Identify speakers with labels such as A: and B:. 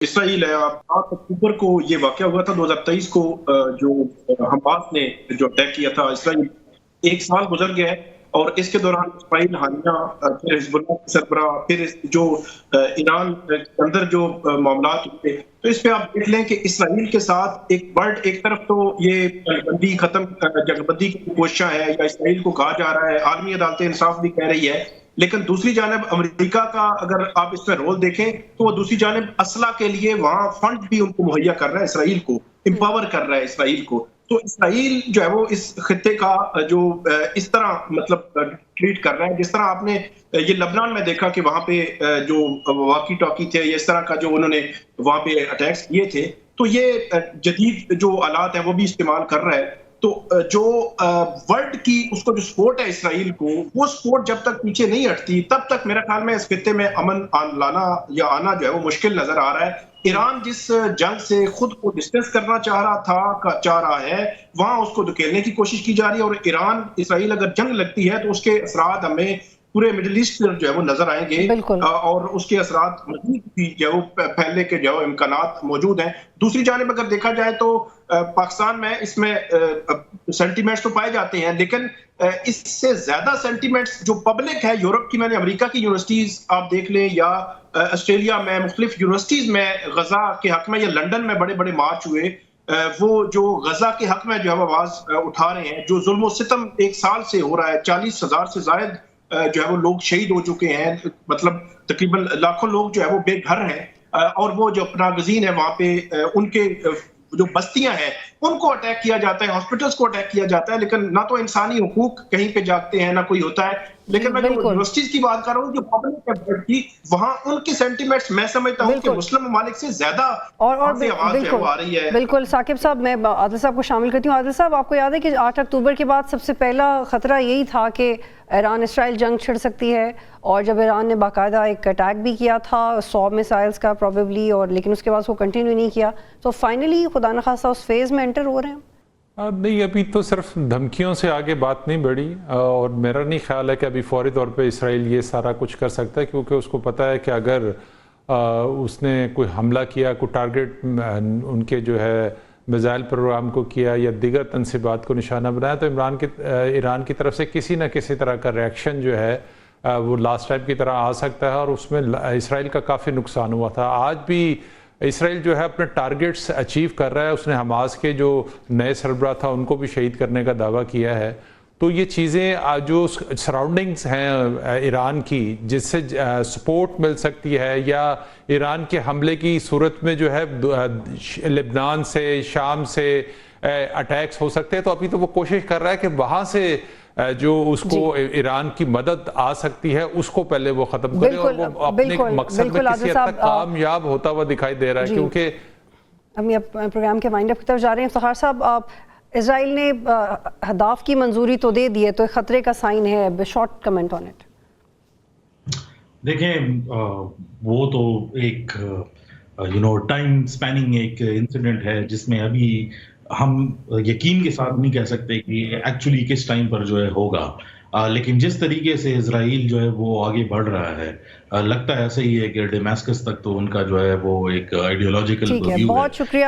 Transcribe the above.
A: Israel है। 7 अक्टूबर को ये वाक़या हुआ था 2023 को, जो हमास ने जो अटैक किया था इसराइल। 1 साल गुज़र गया है और इसके दौरान इसराइल हानियाँ, फिर हिज़्बुल्लाह के सरबराह, फिर जो ईरान के अंदर जो मामलात हुए, तो इस पे आप देख लें कि इसराइल के साथ एक तरफ तो ये जंगबंदी की कोशिशां है या इसराइल को कहा जा रहा है, आलमी अदालत इंसाफ भी कह रही है, लेकिन दूसरी जानिब अमेरिका का अगर आप इसमें रोल देखें तो वो दूसरी जानिब असला के लिए वहां फंड भी उनको मुहैया कर रहा है, इसराइल को एम्पावर कर रहा है इसराइल को। तो इसराइल जो है वो इस खित्ते का जो इस तरह मतलब ट्रीट कर रहा है, जिस तरह आपने ये लबनान में देखा कि वहां पे जो वाकी टॉकी थे, इस तरह का जो उन्होंने वहां पे अटैक्स किए थे, तो ये जदीद जो आलात है वो भी इस्तेमाल कर रहा है। तो जो वर्ल्ड की उसको जो सपोर्ट है इसराइल को, वो सपोर्ट जब तक पीछे नहीं हटती तब तक मेरा ख्याल में इस खित्ते में अमन लाना या आना जो है वो मुश्किल नजर आ रहा है। ईरान जिस जंग से खुद को डिस्टेंस करना चाह रहा है, वहां उसको धकेलने की कोशिश की जा रही है, और ईरान इसराइल अगर जंग लगती है तो उसके असरात हमें पूरे मिडिल ईस्ट में जो है वो नजर आएंगे और उसके असरात मजीद भी जो है फैलने के जो इम्कानात मौजूद हैं। दूसरी जानिब अगर देखा जाए तो पाकिस्तान में इसमें सेंटीमेंट्स तो पाए जाते हैं, लेकिन इससे ज्यादा सेंटीमेंट्स जो पब्लिक है यूरोप की, मैंने अमेरिका की यूनिवर्सिटीज आप देख लें या ऑस्ट्रेलिया में मुख्तलिफ यूनिवर्सिटीज में गजा के हक में या लंदन में बड़े बड़े मार्च हुए, वो जो गजा के हक में जो है आवाज उठा रहे हैं, जो जुल्म सितम 1 साल से हो रहा है, 40,000 से जायद जो है वो लोग शहीद हो चुके हैं, मतलब तकरीबन लाखों लोग जो है वो बेघर हैं, और वो जो अपना गजीन है वहां पे उनके जो बस्तियां हैं उनको अटैक किया जाता है, हॉस्पिटल्स को अटैक किया जाता है, लेकिन ना तो इंसानी हुकूक कहीं पे जागते हैं ना कोई होता है। लेकिन मैं जो यूनिवर्सिटीज की बात कर रहा हूँ, जो पब्लिक है की, वहां उनके सेंटीमेंट्स मैं समझता हूँ कि मुस्लिम ममालिक से ज्यादा
B: और
A: आवाज जो है वो आ रही है।
B: बिल्कुल साकिब साहब, मैं आदिल साहब को शामिल करती हूँ। आदिल साहब, आपको याद है कि 8 अक्टूबर के बाद सबसे पहला खतरा यही था कि ईरान इसराइल जंग छिड़ सकती है, और जब ईरान ने बाकायदा एक अटैक भी किया था 100 मिसाइल्स का प्रॉबेबली, और लेकिन उसके बाद वो कंटिन्यू नहीं किया, तो फाइनली खुदा न खास्ता उस फेज़ में एंटर हो रहे हैं।
C: नहीं, अभी तो सिर्फ धमकियों से आगे बात नहीं बढ़ी, और मेरा नहीं ख्याल है कि अभी फौरी तौर पे इसराइल ये सारा कुछ कर सकता है, क्योंकि उसको पता है कि अगर उसने कोई हमला किया, कोई टारगेट उनके जो है मिज़ाइल प्रोग्राम को किया या दीगर तनसीबात को निशाना बनाया, तो ईरान की तरफ से किसी न किसी तरह का रिएक्शन जो है वो लास्ट टाइम की तरह आ सकता है, और उसमें इसराइल का काफ़ी नुकसान हुआ था। आज भी इसराइल जो है अपने टारगेट्स अचीव कर रहा है। उसने हमास के जो नए सरबराह था उनको भी शहीद करने का दावा किया है। तो ये चीज़ें जो सराउंडिंग्स हैं ईरान की, जिससे सपोर्ट मिल सकती है, या ईरान के हमले की सूरत में जो है लेबनान से, शाम से अटैक्स हो सकते हैं, तो अभी तो वो कोशिश कर रहा है कि वहाँ से जो उसको ईरान की मदद आ सकती है उसको पहले वो ख़त्म करे, और वो अपने मकसद में किसी हद तक कामयाब होता हुआ दिखाई दे रहा है। क्योंकि
B: हम प्रोग्राम के वाइंड अप की तरफ जा रहे हैं। इफ्तिखार साहब, इजराइल ने हदाफ की मंजूरी तो दे दी है, तो खतरे का साइन है, शॉर्ट कमेंट ऑन इट।
D: देखें, वो तो एक टाइम स्पैनिंग एक इंसिडेंट है, जिसमें अभी हम यकीन के साथ नहीं कह सकते कि एक्चुअली किस टाइम पर जो है होगा, लेकिन जिस तरीके से इजराइल जो है वो आगे बढ़ रहा है, लगता है ऐसा ही है कि डेमास्कस तक तो उनका जो है वो एक आइडियोलॉजिकल व्यू है।
B: बहुत शुक्रिया।